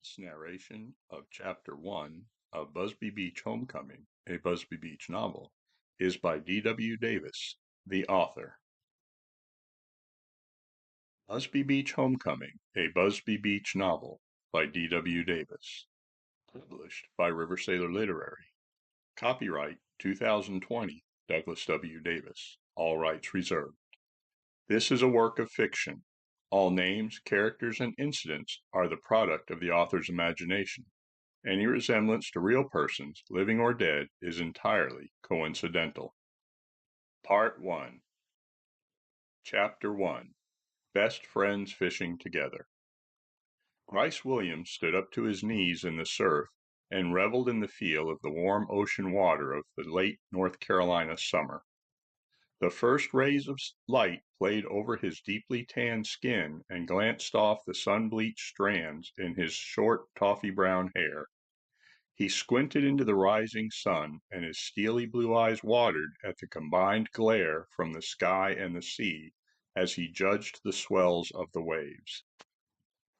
This narration of Chapter 1 of Buzby Beach Homecoming, a Buzby Beach novel, is by D.W. Davis, the author. Buzby Beach Homecoming, a Buzby Beach novel by D.W. Davis. Published by River Sailor Literary. Copyright 2020, Douglas W. Davis. All rights reserved. This is a work of fiction. All names, characters, and incidents are the product of the author's imagination. Any resemblance to real persons, living or dead, is entirely coincidental. Part 1. Chapter 1. Best Friends Fishing Together. Bryce Williams stood up to his knees in the surf and reveled in the feel of the warm ocean water of the late North Carolina summer. The first rays of light played over his deeply tanned skin and glanced off the sun-bleached strands in his short toffee-brown hair. He squinted into the rising sun, and his steely blue eyes watered at the combined glare from the sky and the sea as he judged the swells of the waves.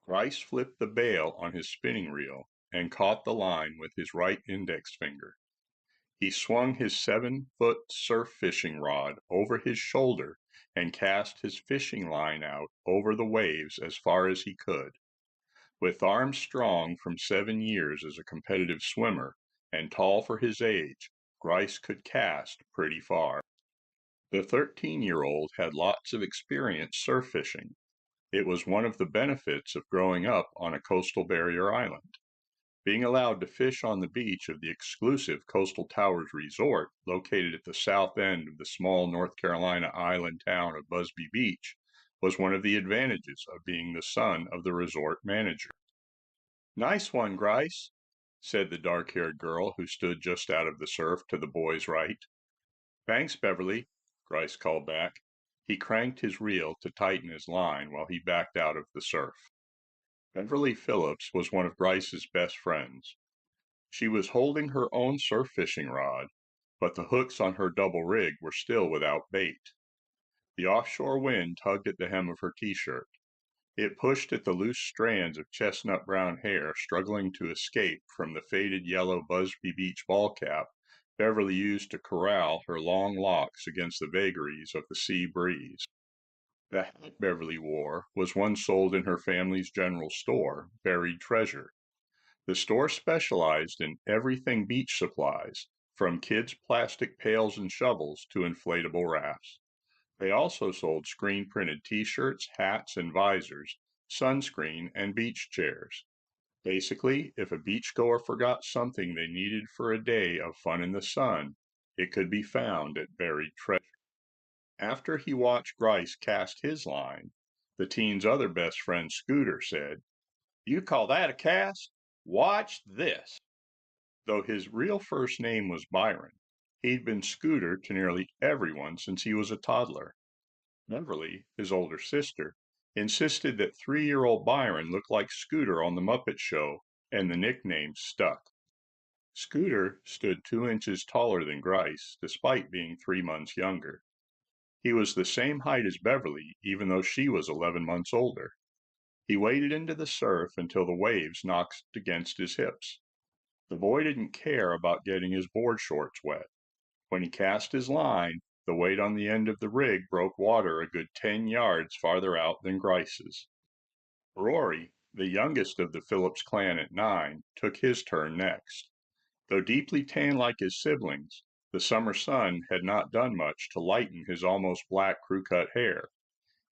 Bryce flipped the bail on his spinning reel and caught the line with his right index finger. He swung his 7-foot surf fishing rod over his shoulder and cast his fishing line out over the waves as far as he could. With arms strong from 7 years as a competitive swimmer and tall for his age, Bryce could cast pretty far. The 13-year-old had lots of experience surf fishing. It was one of the benefits of growing up on a coastal barrier island. Being allowed to fish on the beach of the exclusive Coastal Towers Resort, located at the south end of the small North Carolina island town of Buzby Beach, was one of the advantages of being the son of the resort manager. "Nice one, Bryce," said the dark-haired girl who stood just out of the surf to the boy's right. "Thanks, Beverly," Bryce called back. He cranked his reel to tighten his line while he backed out of the surf. Beverly Phillips was one of Bryce's best friends. She was holding her own surf fishing rod, but the hooks on her double rig were still without bait. The offshore wind tugged at the hem of her t-shirt. It pushed at the loose strands of chestnut brown hair struggling to escape from the faded yellow Buzby Beach ball cap Beverly used to corral her long locks against the vagaries of the sea breeze. The hat Beverly wore was one sold in her family's general store, Buried Treasure. The store specialized in everything beach supplies, from kids' plastic pails and shovels to inflatable rafts. They also sold screen-printed t-shirts, hats, and visors, sunscreen, and beach chairs. Basically, if a beachgoer forgot something they needed for a day of fun in the sun, it could be found at Buried Treasure. After he watched Bryce cast his line, the teen's other best friend Scooter said, "You call that a cast? Watch this." Though his real first name was Byron, he'd been Scooter to nearly everyone since he was a toddler. Beverly, his older sister, insisted that 3-year-old Byron looked like Scooter on the Muppet Show, and the nickname stuck. Scooter stood 2 inches taller than Bryce, despite being 3 months younger. He was the same height as Beverly, even though she was 11 months older. He waded into the surf until the waves knocked against his hips. The boy didn't care about getting his board shorts wet. When he cast his line, the weight on the end of the rig broke water a good 10 yards farther out than Bryce's. Rory, the youngest of the Phillips clan at 9, took his turn next. Though deeply tan like his siblings, the summer sun had not done much to lighten his almost black crew-cut hair.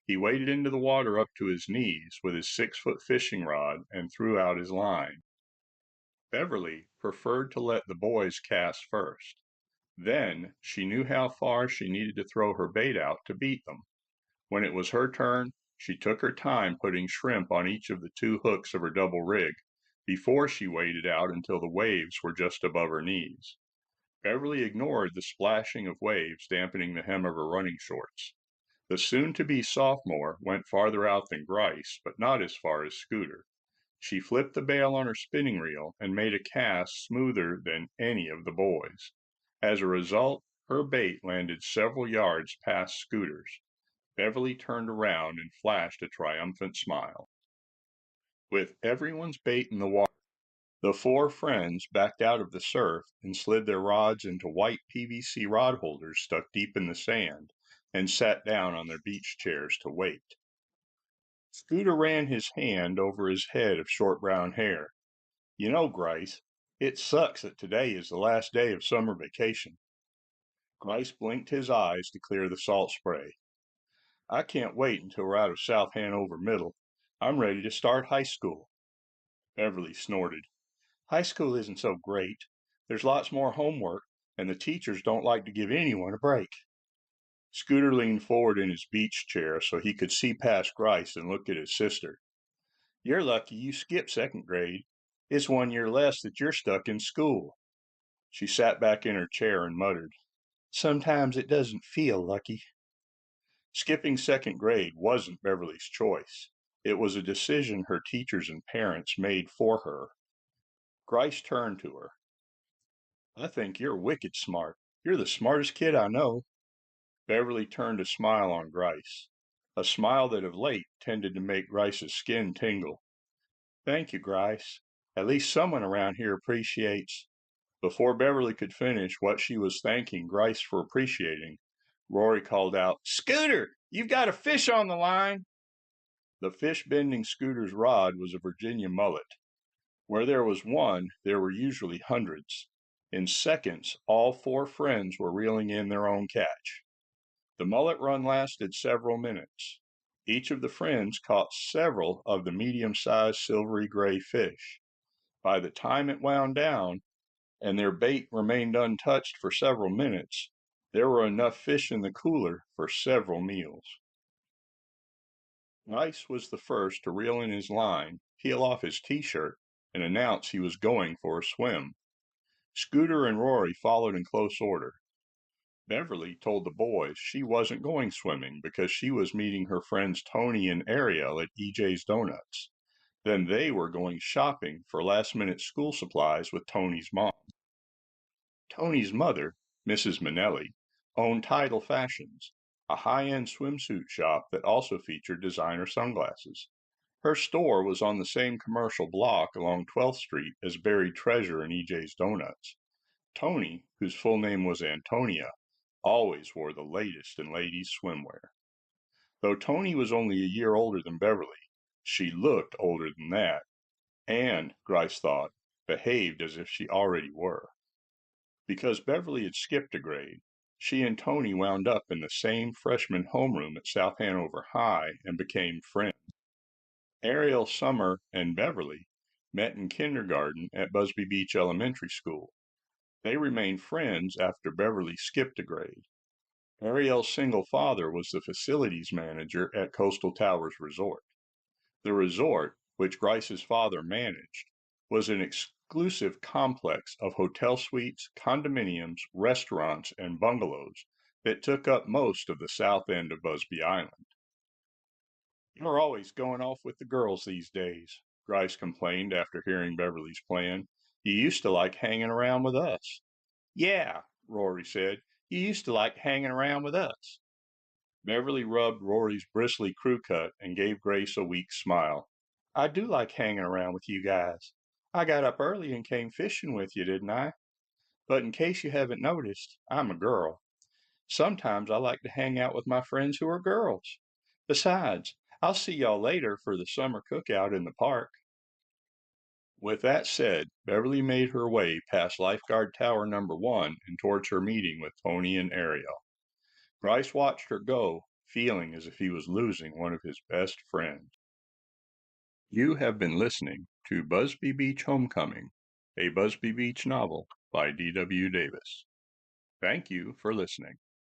He waded into the water up to his knees with his 6-foot fishing rod and threw out his line. Beverly preferred to let the boys cast first. Then she knew how far she needed to throw her bait out to beat them. When it was her turn, she took her time putting shrimp on each of the 2 hooks of her double rig before she waded out until the waves were just above her knees. Beverly ignored the splashing of waves dampening the hem of her running shorts. The soon-to-be sophomore went farther out than Bryce, but not as far as Scooter. She flipped the bail on her spinning reel and made a cast smoother than any of the boys. As a result, her bait landed several yards past Scooter's. Beverly turned around and flashed a triumphant smile. With everyone's bait in the water, The four friends backed out of the surf and slid their rods into white PVC rod holders stuck deep in the sand and sat down on their beach chairs to wait. Scooter ran his hand over his head of short brown hair. You know, Grice, it sucks that today is the last day of summer vacation. Grice blinked his eyes to clear the salt spray. I can't wait until we're out of South Hanover Middle. I'm ready to start high school. Beverly snorted. High school isn't so great. There's lots more homework, and the teachers don't like to give anyone a break. Scooter leaned forward in his beach chair so he could see past Grice and looked at his sister. You're lucky you skipped second grade. It's 1 year less that you're stuck in school. She sat back in her chair and muttered, Sometimes it doesn't feel lucky. Skipping second grade wasn't Beverly's choice. It was a decision her teachers and parents made for her. Grice turned to her. I think you're wicked smart. You're the smartest kid I know. Beverly turned a smile on Grice, a smile that of late tended to make Grice's skin tingle. Thank you, Grice. At least someone around here appreciates. Before Beverly could finish what she was thanking Grice for appreciating, Rory called out, Scooter, you've got a fish on the line. The fish bending Scooter's rod was a Virginia mullet. Where there was one, there were usually hundreds. In seconds, all four friends were reeling in their own catch. The mullet run lasted several minutes. Each of the friends caught several of the medium-sized silvery gray fish. By the time it wound down, and their bait remained untouched for several minutes, there were enough fish in the cooler for several meals. Rice was the first to reel in his line, peel off his t-shirt, and announce he was going for a swim. Scooter and Rory followed in close order. Beverly told the boys she wasn't going swimming because she was meeting her friends Tony and Ariel at EJ's Donuts. Then they were going shopping for last-minute school supplies with Tony's mom. Tony's mother, Mrs. Manelli, owned Tidal Fashions, a high-end swimsuit shop that also featured designer sunglasses. Her store was on the same commercial block along 12th Street as Buried Treasure and EJ's Donuts. Tony, whose full name was Antonia, always wore the latest in ladies' swimwear. Though Tony was only a year older than Beverly, she looked older than that, and, Grice thought, behaved as if she already were. Because Beverly had skipped a grade, she and Tony wound up in the same freshman homeroom at South Hanover High and became friends. Ariel, Summer, and Beverly met in kindergarten at Buzby Beach Elementary School. They remained friends after Beverly skipped a grade. Ariel's single father was the facilities manager at Coastal Towers Resort. The resort, which Grice's father managed, was an exclusive complex of hotel suites, condominiums, restaurants, and bungalows that took up most of the south end of Busby Island. You're always going off with the girls these days, Grice complained after hearing Beverly's plan. You used to like hanging around with us. Yeah, Rory said. You used to like hanging around with us. Beverly rubbed Rory's bristly crew cut and gave Grace a weak smile. I do like hanging around with you guys. I got up early and came fishing with you, didn't I? But in case you haven't noticed, I'm a girl. Sometimes I like to hang out with my friends who are girls. Besides, I'll see y'all later for the summer cookout in the park. With that said, Beverly made her way past Lifeguard Tower number 1 and towards her meeting with Tony and Ariel. Bryce watched her go, feeling as if he was losing one of his best friends. You have been listening to Buzby Beach Homecoming, a Buzby Beach novel by D.W. Davis. Thank you for listening.